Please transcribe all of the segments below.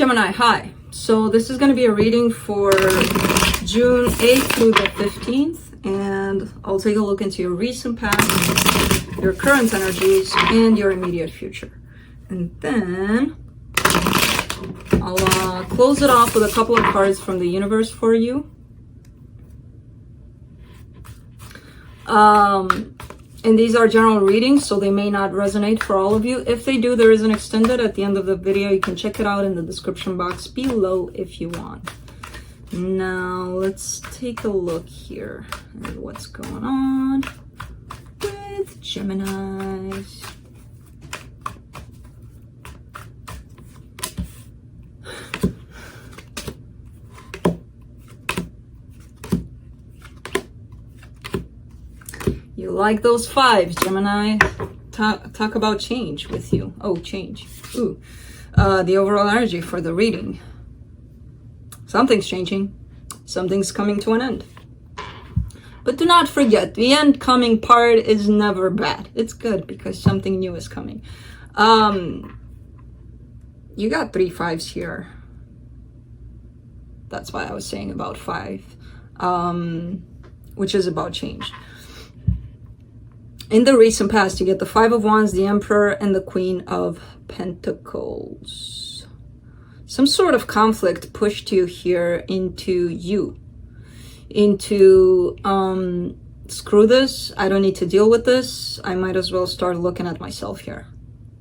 Gemini, hi. So this is going to be a reading for June 8th through the 15th, and I'll take a look into your recent past, your current energies, and your immediate future. And then I'll close it off with a couple of cards from the universe for you. And these are general readings, so they may not resonate for all of you. If they do, there is an extended at the end of the video. You can check it out in the description box below if you want. Now, let's take a look here at what's going on with Geminis. You like those fives, Gemini. Talk about change with you. Oh, change. Ooh. The overall energy for the reading. Something's changing. Something's coming to an end. But do not forget, the end coming part is never bad. It's good because something new is coming. You got 3 5s here. That's why I was saying about 5. Which is about change. In the recent past, you get the 5 of Wands, the Emperor, and the Queen of Pentacles. Some sort of conflict pushed you here into screw this, I don't need to deal with this, I might as well start looking at myself here.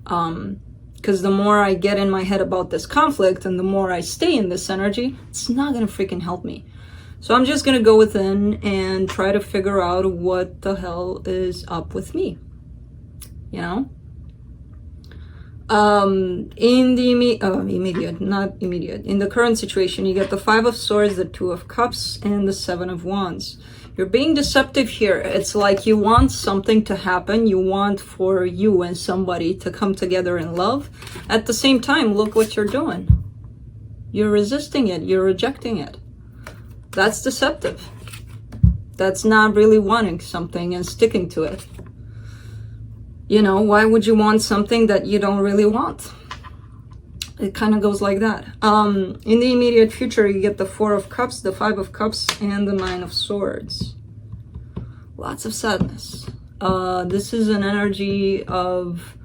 Because the more I get in my head about this conflict and the more I stay in this energy, it's not gonna freaking help me. So I'm just going to go within and try to figure out what the hell is up with me, you know? In the in the current situation, you get the 5 of Swords, the 2 of Cups, and the 7 of Wands. You're being deceptive here. It's like you want something to happen. You want for you and somebody to come together in love. At the same time, look what you're doing. You're resisting it. You're rejecting it. That's deceptive. That's not really wanting something and sticking to it. You know, why would you want something that you don't really want? It kind of goes like that. In the immediate future, you get the 4 of Cups, the 5 of Cups, and the 9 of Swords. Lots of sadness. This is an energy of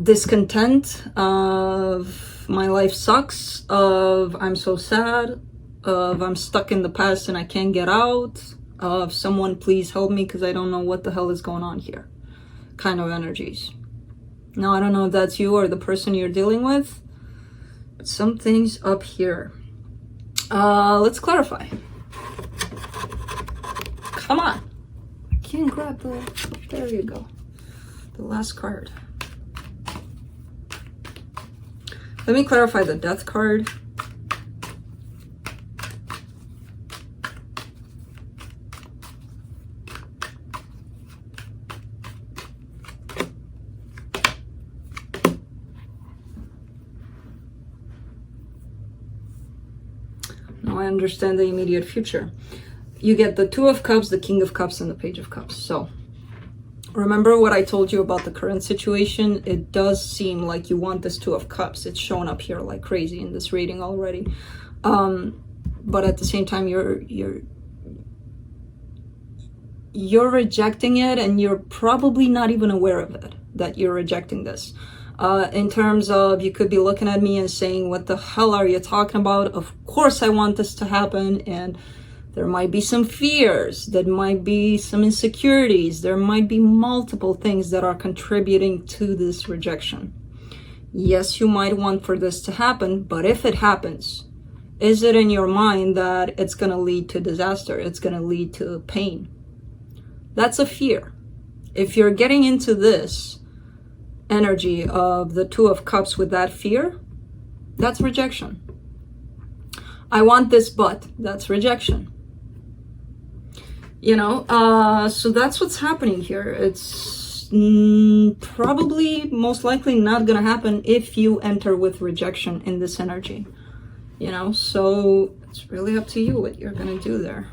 discontent, of my life sucks, of I'm so sad, of I'm stuck in the past and I can't get out, of someone please help me because I don't know what the hell is going on here kind of energies. Now, I don't know if that's you or the person you're dealing with, but something's up here. Let's clarify. Come on. I can't grab the... There you go. The last card. Let me clarify the Death card. Now I understand the immediate future. You get the 2 of Cups, the King of Cups, and the Page of Cups. So remember what I told you about the current situation? It does seem like you want this 2 of Cups. It's shown up here like crazy in this reading already. But at the same time, you're rejecting it, and you're probably not even aware of it, that you're rejecting this. In terms of, you could be looking at me and saying, what the hell are you talking about? Of course I want this to happen. And there might be some fears, there might be some insecurities, there might be multiple things that are contributing to this rejection. Yes, you might want for this to happen, but if it happens, is it in your mind that it's going to lead to disaster? It's going to lead to pain? That's a fear. If you're getting into this energy of the 2 of Cups with that fear, that's rejection. I want this, but that's rejection. You know, so that's what's happening here. It's probably most likely not gonna happen if you enter with rejection in this energy. You know, so it's really up to you what you're gonna do there.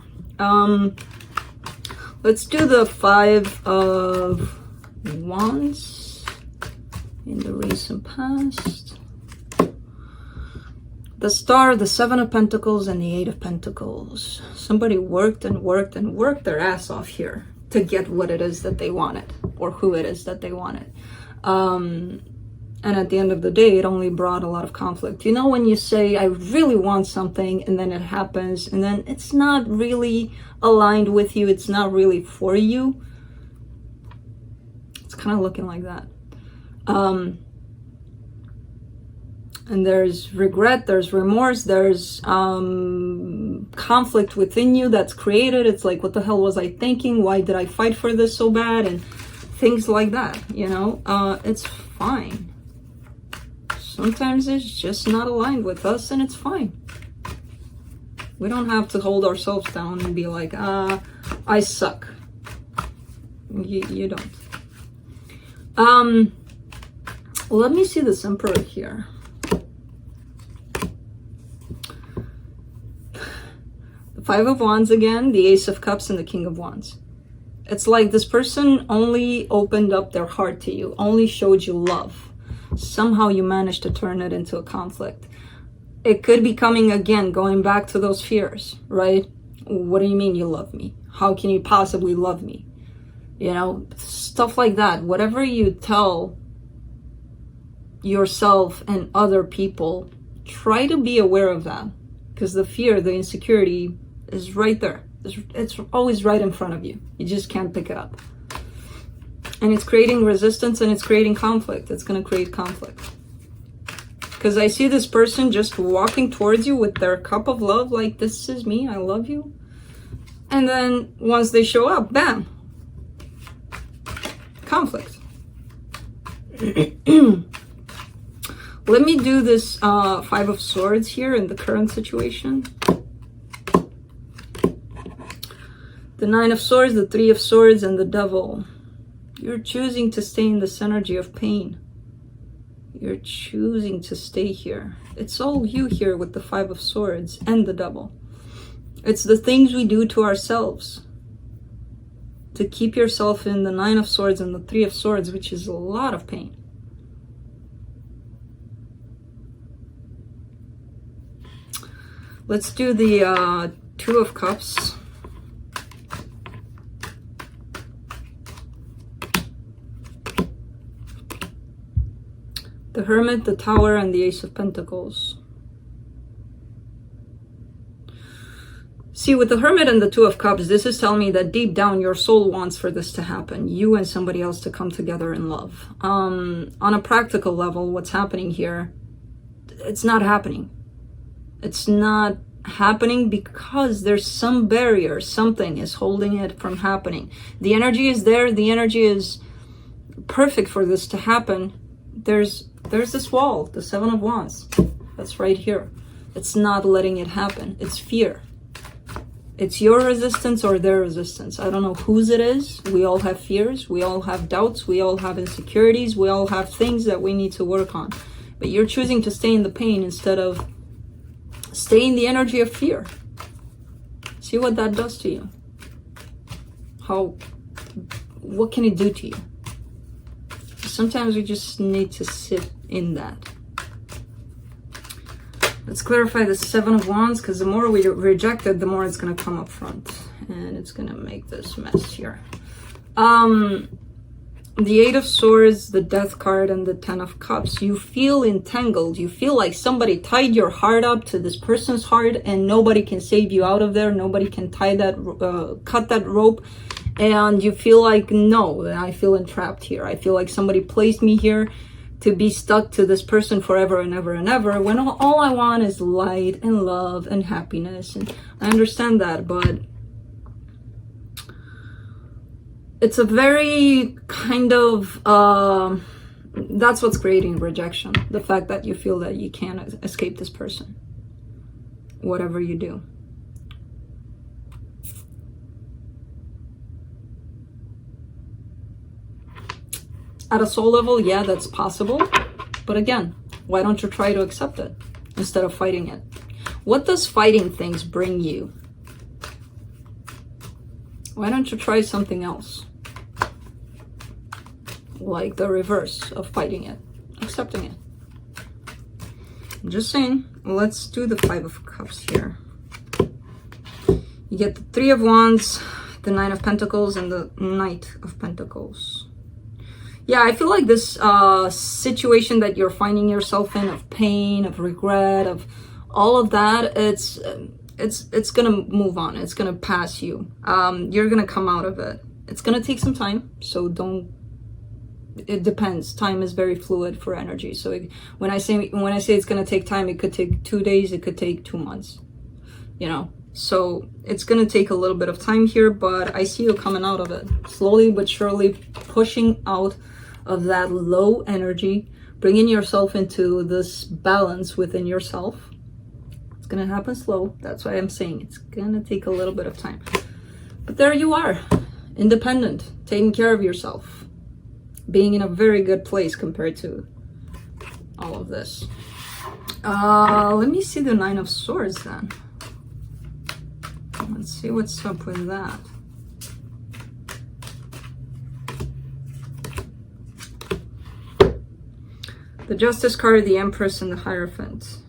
Let's do the 5 of Wands in the recent past. The Star, the Seven of Pentacles, and the Eight of Pentacles. Somebody worked and worked and worked their ass off here to get what it is that they wanted, or who it is that they wanted. And at the end of the day, it only brought a lot of conflict. You know, when you say, I really want something, and then it happens, and then it's not really aligned with you, it's not really for you. It's kind of looking like that. And there's regret, there's remorse, there's conflict within you that's created. It's like, what the hell was I thinking? Why did I fight for this so bad? And things like that, you know? It's fine. Sometimes it's just not aligned with us, and it's fine. We don't have to hold ourselves down and be like, I suck. You don't. Let me see this Emperor here. The Five of Wands again, the Ace of Cups, and the King of Wands. It's like this person only opened up their heart to you, only showed you love. Somehow you managed to turn it into a conflict. It could be coming again, going back to those fears, right? What do you mean you love me? How can you possibly love me? You know, stuff like that. Whatever you tell yourself and other people, try to be aware of that. Because the fear, the insecurity is right there. It's always right in front of you. You just can't pick it up. And it's creating resistance, and it's creating conflict. It's going to create conflict. Because I see this person just walking towards you with their cup of love, like, this is me, I love you. And then once they show up, bam. Conflict. Let me do this Five of Swords here in the current situation. The Nine of Swords, the Three of Swords, and the Devil. You're choosing to stay in this energy of pain. You're choosing to stay here. It's all you here with the Five of Swords and the Devil. It's the things we do to ourselves to keep yourself in the Nine of Swords and the Three of Swords, which is a lot of pain. Let's do the Two of Cups. The Hermit, the Tower, and the Ace of Pentacles. See, with the Hermit and the Two of Cups, this is telling me that deep down your soul wants for this to happen. You and somebody else to come together in love. On a practical level, what's happening here, it's not happening. It's not happening because there's some barrier, something is holding it from happening. The energy is there, the energy is perfect for this to happen. There's this wall, the Seven of Wands. That's right here. It's not letting it happen. It's fear. It's your resistance or their resistance. I don't know whose it is. We all have fears. We all have doubts. We all have insecurities. We all have things that we need to work on. But you're choosing to stay in the pain instead of stay in the energy of fear. See what that does to you. What can it do to you? Sometimes we just need to sit in that. Let's clarify the Seven of Wands, because the more we reject it, the more it's going to come up front. And it's going to make this mess here. The Eight of Swords, the Death card, and the Ten of Cups. You feel entangled. You feel like somebody tied your heart up to this person's heart, and nobody can save you out of there. Nobody can tie that, cut that rope. And you feel like, no, I feel entrapped here. I feel like somebody placed me here to be stuck to this person forever and ever and ever, when all I want is light and love and happiness. And I understand that, but it's a very kind of, that's what's creating rejection. The fact that you feel that you can't escape this person, whatever you do. At a soul level, yeah, that's possible. But again, why don't you try to accept it instead of fighting it? What does fighting things bring you? Why don't you try something else? Like the reverse of fighting it, accepting it. Just saying. Let's do the Five of Cups here. You get the Three of Wands, the Nine of Pentacles, and the Knight of Pentacles. Yeah, I feel like this situation that you're finding yourself in, of pain, of regret, of all of that, it's gonna move on. It's gonna pass you. You're gonna come out of it. It's gonna take some time, so don't. It depends. Time is very fluid for energy. So when I say it's gonna take time, it could take 2 days. It could take 2 months. You know. So it's gonna take a little bit of time here, but I see you coming out of it slowly but surely, pushing out of that low energy, bringing yourself into this balance within yourself. It's gonna happen slow. That's why I'm saying it's gonna take a little bit of time. But there you are, independent, taking care of yourself, being in a very good place compared to all of this. Let me see the Nine of Swords then. Let's see what's up with that. The Justice card, the Empress, and the Hierophant.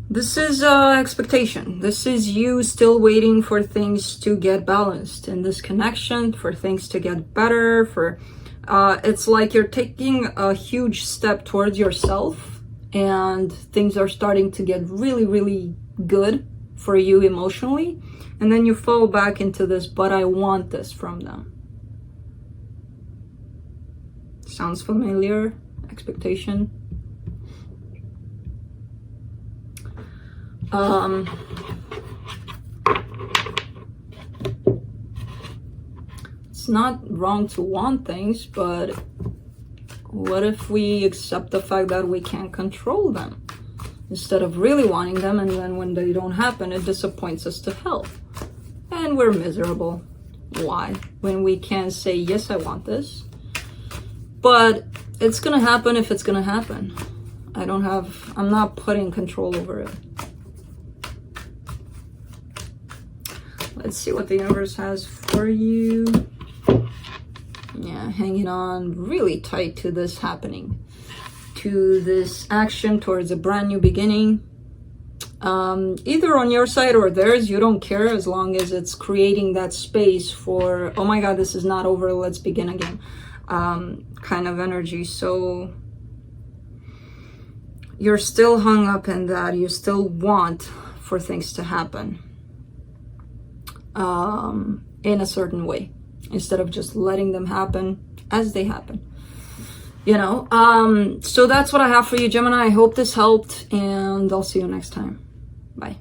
This is expectation. This is you still waiting for things to get balanced in this connection, for things to get better, for it's like you're taking a huge step towards yourself, and things are starting to get really, really good for you emotionally. And then you fall back into this, but I want this from them. Sounds familiar? Expectation. It's not wrong to want things, but what if we accept the fact that we can't control them instead of really wanting them, and then when they don't happen, it disappoints us to hell and we're miserable. Why? When we can say, yes, I want this, but it's gonna happen if it's gonna happen. I'm not putting control over it. Let's see what the universe has for you. Yeah, hanging on really tight to this happening, to this action towards a brand new beginning. Either on your side or theirs, you don't care, as long as it's creating that space for, oh my God, this is not over, let's begin again, kind of energy. So you're still hung up in that. You still want for things to happen in a certain way, instead of just letting them happen as they happen, you know. So that's what I have for you, Gemini. I hope this helped, and I'll see you next time. Bye.